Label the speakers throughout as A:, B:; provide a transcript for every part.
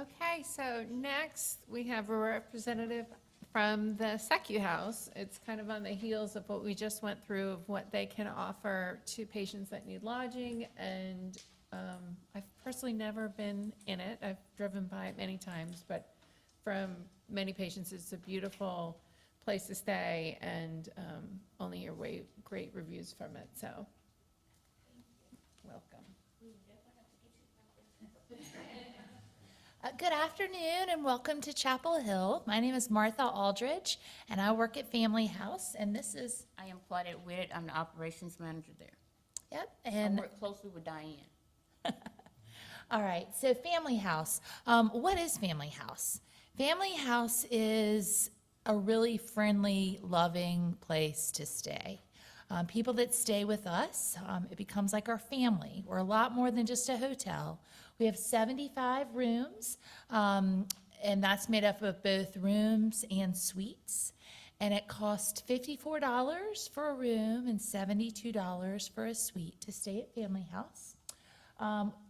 A: Okay, so next we have a representative from the SECU House. It's kind of on the heels of what we just went through of what they can offer to patients that need lodging. And I've personally never been in it. I've driven by it many times, but from many patients, it's a beautiful place to stay and only hear great reviews from it, so welcome.
B: Good afternoon and welcome to Chapel Hill. My name is Martha Aldridge and I work at Family House, and this is,
C: I am Claudette Witt. I'm the operations manager there.
B: yep,
C: I
B: and
C: work closely with Diane.
B: all right, so Family House. What is Family House? Family House is a really friendly, loving place to stay. People that stay with us, it becomes like our family. We're a lot more than just a hotel. We have 75 rooms, and that's made up of both rooms and suites. And it costs $54 for a room and $72 for a suite to stay at Family House.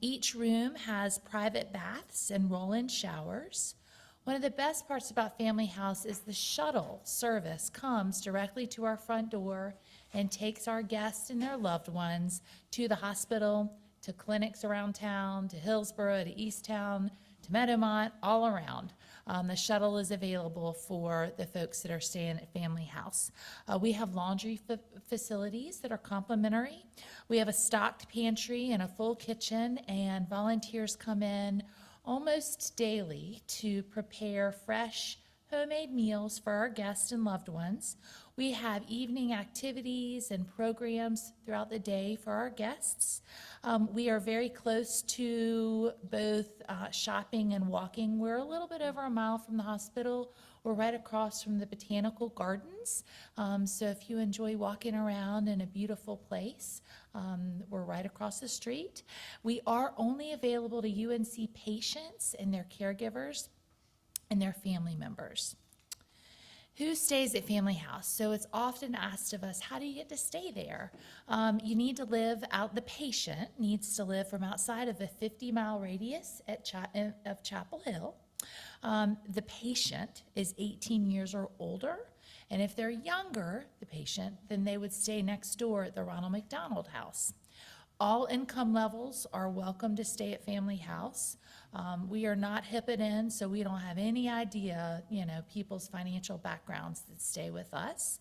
B: Each room has private baths and roll-in showers. One of the best parts about Family House is the shuttle service comes directly to our front door and takes our guests and their loved ones to the hospital, to clinics around town, to Hillsborough, to Easttown, to Meadowmont, all around. The shuttle is available for the folks that are staying at Family House. We have laundry facilities that are complimentary. We have a stocked pantry and a full kitchen, and volunteers come in almost daily to prepare fresh homemade meals for our guests and loved ones. We have evening activities and programs throughout the day for our guests. We are very close to both shopping and walking. We're a little bit over a mile from the hospital. We're right across from the Botanical Gardens. So if you enjoy walking around in a beautiful place, we're right across the street. We are only available to UNC patients and their caregivers and their family members. Who stays at Family House? So it's often asked of us, how do you get to stay there? You need to live out, the patient needs to live from outside of a 50-mile radius of Chapel Hill. The patient is 18 years or older, and if they're younger, the patient, then they would stay next door at the Ronald McDonald House. All income levels are welcome to stay at Family House. We are not HIPAA in, so we don't have any idea, people's financial backgrounds that stay with us.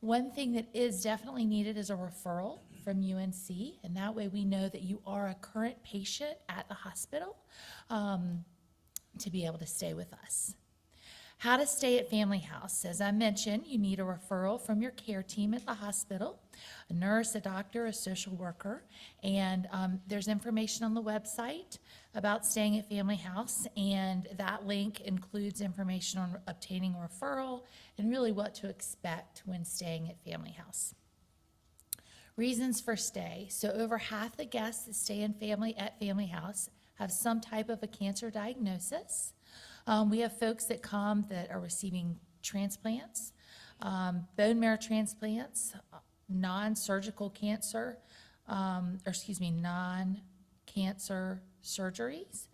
B: One thing that is definitely needed is a referral from UNC, and that way we know that you are a current patient at the hospital to be able to stay with us. How to stay at Family House. As I mentioned, you need a referral from your care team at the hospital, a nurse, a doctor, a social worker, and there's information on the website about staying at Family House, and that link includes information on obtaining a referral and really what to expect when staying at Family House. Reasons for stay. So over half the guests that stay at Family House have some type of a cancer diagnosis. We have folks that come that are receiving transplants, bone marrow transplants, non-surgical cancer, non-cancer surgeries,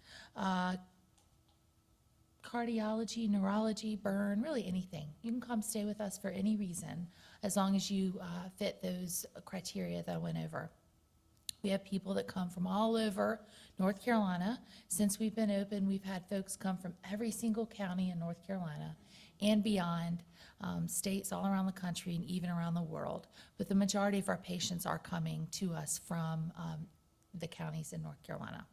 B: cardiology, neurology, burn, really anything. You can come stay with us for any reason as long as you fit those criteria that I went over. We have people that come from all over North Carolina. Since we've been open, we've had folks come from every single county in North Carolina and beyond, states all around the country and even around the world. But the majority of our patients are coming to us from the counties in North Carolina.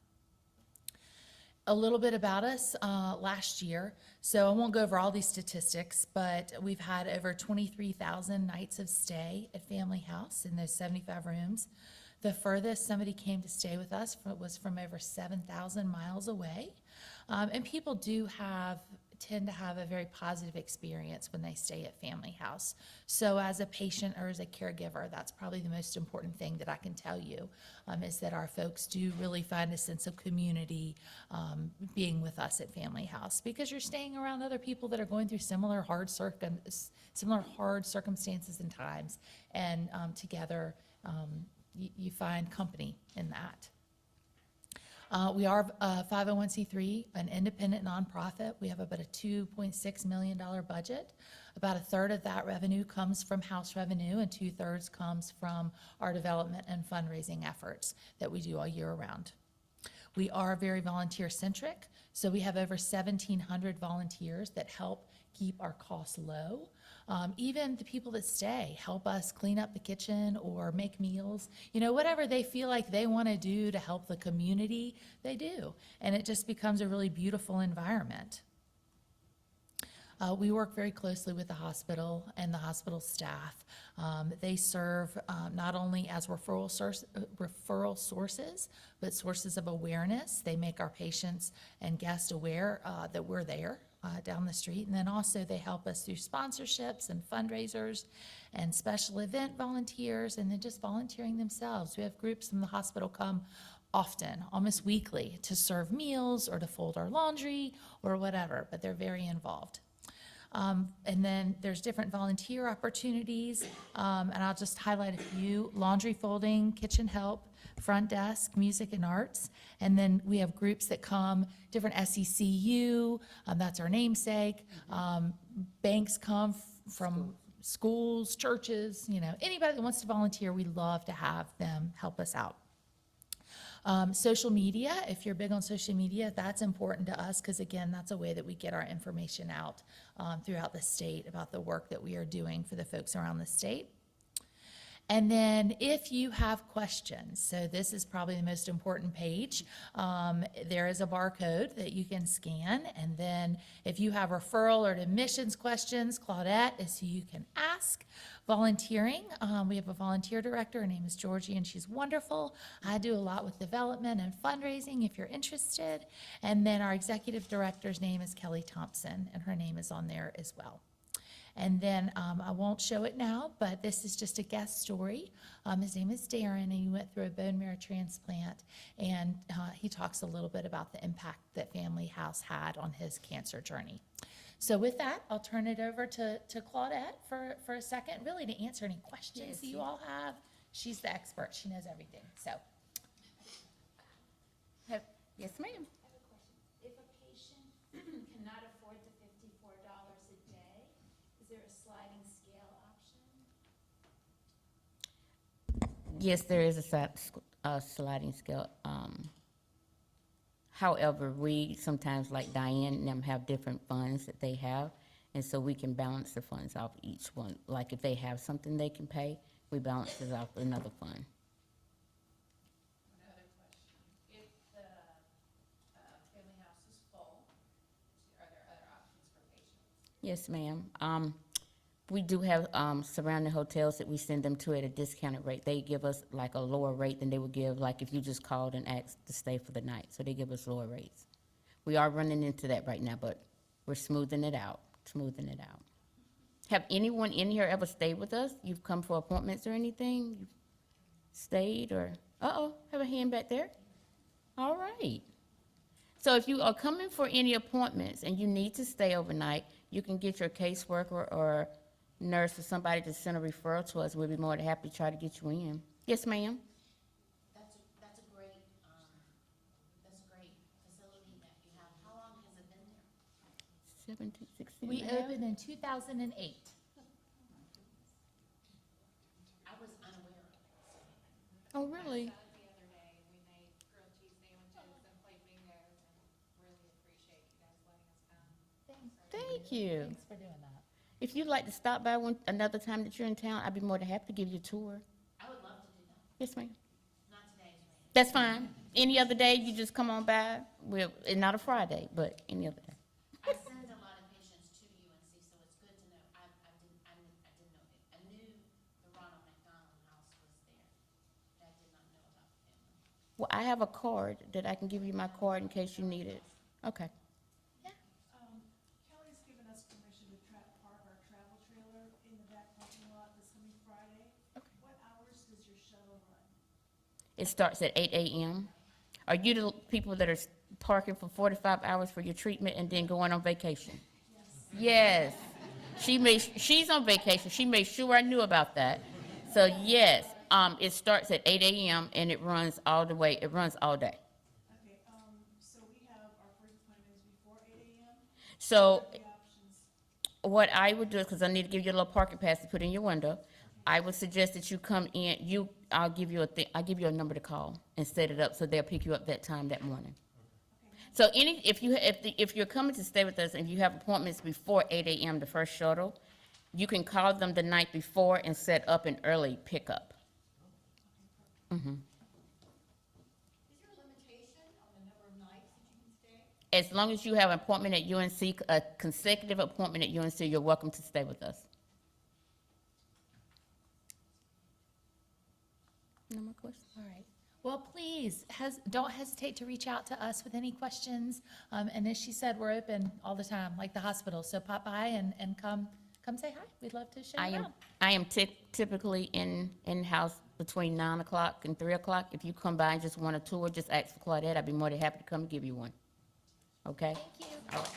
B: A little bit about us last year. So I won't go over all these statistics, but we've had over 23,000 nights of stay at Family House in those 75 rooms. The furthest somebody came to stay with us was from over 7,000 miles away. And people tend to have a very positive experience when they stay at Family House. So as a patient or as a caregiver, that's probably the most important thing that I can tell you, is that our folks do really find a sense of community being with us at Family House, because you're staying around other people that are going through similar hard circumstances and times, and together you find company in that. We are a 501c3, an independent nonprofit. We have about a $2.6 million budget. About a third of that revenue comes from house revenue, and 2/3 comes from our development and fundraising efforts that we do all year round. We are very volunteer-centric, so we have over 1,700 volunteers that help keep our costs low. Even the people that stay help us clean up the kitchen or make meals. You know, whatever they feel like they want to do to help the community, they do. And it just becomes a really beautiful environment. We work very closely with the hospital and the hospital staff. They serve not only as referral sources, but sources of awareness. They make our patients and guests aware that we're there down the street. And then also they help us through sponsorships and fundraisers and special event volunteers, and then just volunteering themselves. We have groups from the hospital come often, almost weekly, to serve meals or to fold our laundry or whatever, but they're very involved. And then there's different volunteer opportunities, and I'll just highlight a few: laundry folding, kitchen help, front desk, music and arts. And then we have groups that come, different SECU, that's our namesake. Banks come from schools, churches, you know, anybody that wants to volunteer, we love to have them help us out. Social media, if you're big on social media, that's important to us because, again, that's a way that we get our information out throughout the state about the work that we are doing for the folks around the state. And then if you have questions, so this is probably the most important page, there is a barcode that you can scan. And then if you have referral or admissions questions, Claudette is who you can ask. Volunteering, we have a volunteer director. Her name is Georgie, and she's wonderful. I do a lot with development and fundraising if you're interested. And then our executive director's name is Kelly Thompson, and her name is on there as well. And then I won't show it now, but this is just a guest story. His name is Darren, and he went through a bone marrow transplant, and he talks a little bit about the impact that Family House had on his cancer journey. So with that, I'll turn it over to Claudette for a second, really to answer any questions that you all have. She's the expert. She knows everything, so.
C: Yes, ma'am.
B: I have a question. If a patient cannot afford the $54 a day, is there a sliding scale option?
C: Yes, there is a sliding scale. However, we sometimes, like Diane and them, have different funds that they have, and so we can balance the funds off each one. Like if they have something they can pay, we balance it off another fund.
A: Another question, if the Family House is full, are there other options for patients?
C: Yes, ma'am. We do have surrounding hotels that we send them to at a discounted rate. They give us like a lower rate than they would give like if you just called and asked to stay for the night. So they give us lower rates. We are running into that right now, but we're smoothing it out. Have anyone in here ever stayed with us? You've come for appointments or anything? You've stayed or, have a hand back there. All right. So if you are coming for any appointments and you need to stay overnight, you can get your caseworker or nurse or somebody to send a referral to us. We'll be more than happy to try to get you in. Yes, ma'am.
B: That's a great facility that you have. How long has it been there?
C: 17, 16.
B: We
C: and a half.
B: opened in 2008. I was unaware of it.
C: Oh, really?
A: The other day, we made grilled cheese sandwiches and played bingo, and really appreciate you guys letting us come.
C: Thank you.
B: Thanks for doing that.
C: If you'd like to stop by another time that you're in town, I'd be more than happy to give you a tour.
B: I would love to do that.
C: Yes, ma'am.
B: Not today, right?
C: That's fine. Any other day, you just come on by. It's not a Friday, but any other day.
B: I send a lot of patients to UNC, so it's good to know. I didn't know it. I knew the Ronald McDonald House was there, but I did not know about the family.
C: Well, I have a card that I can give you my card in case you need it. Okay.
D: Kelly's given us permission to park our travel trailer in the back parking lot this coming Friday. What hours does your shuttle run?
C: It starts at 8 a.m. Are you the people that are parking for 45 hours for your treatment and then going on vacation? Yes. She's on vacation. She made sure I knew about that. So yes, it starts at 8 a.m. and it runs all the way. It runs all day.
D: Okay,
C: So
D: The options.
C: what I would do is, because I need to give you a little parking pass to put in your window, I would suggest that you come in, I'll give you a number to call and set it up so they'll pick you up that time that morning. So if you're coming to stay with us and you have appointments before 8 a.m., the first shuttle, you can call them the night before and set up an early pickup.
E: Is there a limitation on the number of nights that you can stay?
C: As long as you have an appointment at UNC, a consecutive appointment at UNC, you're welcome to stay with us. No more questions?
B: All right. Well, please, don't hesitate to reach out to us with any questions. And as she said, we're open all the time, like the hospital. So pop by and come say hi. We'd love to show you around.
C: I am typically in-house between 9 o'clock and 3 o'clock. If you come by and just want a tour, just ask for Claudette. I'd be more than happy to come and give you one. Okay?
B: Thank you.
C: All right.